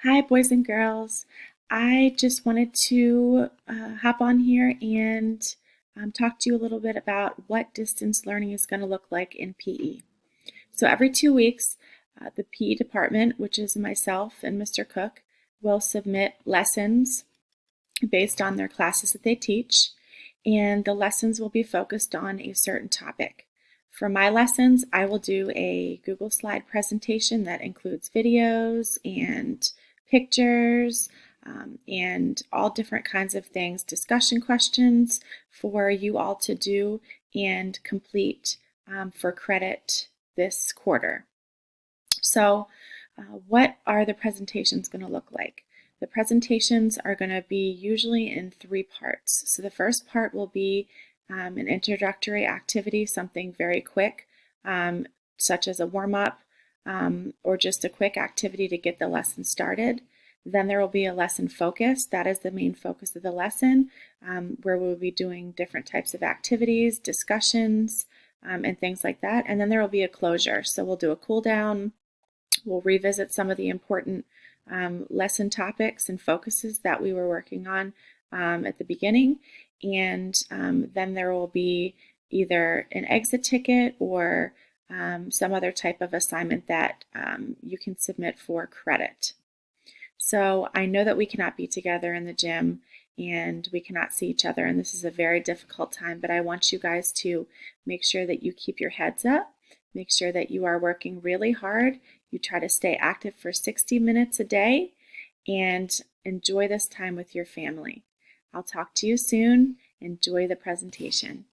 Hi, boys and girls. I just wanted to hop on here and talk to you a little bit about what distance learning is going to look like in PE. So every 2 weeks, the PE department, which is myself and Mr. Cook, will submit lessons based on their classes that they teach, and the lessons will be focused on a certain topic. For my lessons, I will do a Google slide presentation that includes videos and pictures and all different kinds of things, discussion questions for you all to do and complete for credit this quarter. So, what are the presentations going to look like? The presentations are going to be usually in 3 parts. So the first part will be an introductory activity, something very quick, such as a warm-up or just a quick activity to get the lesson started. Then there will be a lesson focus. That is the main focus of the lesson, where we'll be doing different types of activities, discussions, and things like that. And then there will be a closure. So we'll do a cool down. We'll revisit some of the important lesson topics and focuses that we were working on at the beginning. And then there will be either an exit ticket or some other type of assignment that you can submit for credit. So I know that we cannot be together in the gym and we cannot see each other, and this is a very difficult time, but I want you guys to make sure that you keep your heads up, make sure that you are working really hard, you try to stay active for 60 minutes a day, and enjoy this time with your family. I'll talk to you soon. Enjoy the presentation.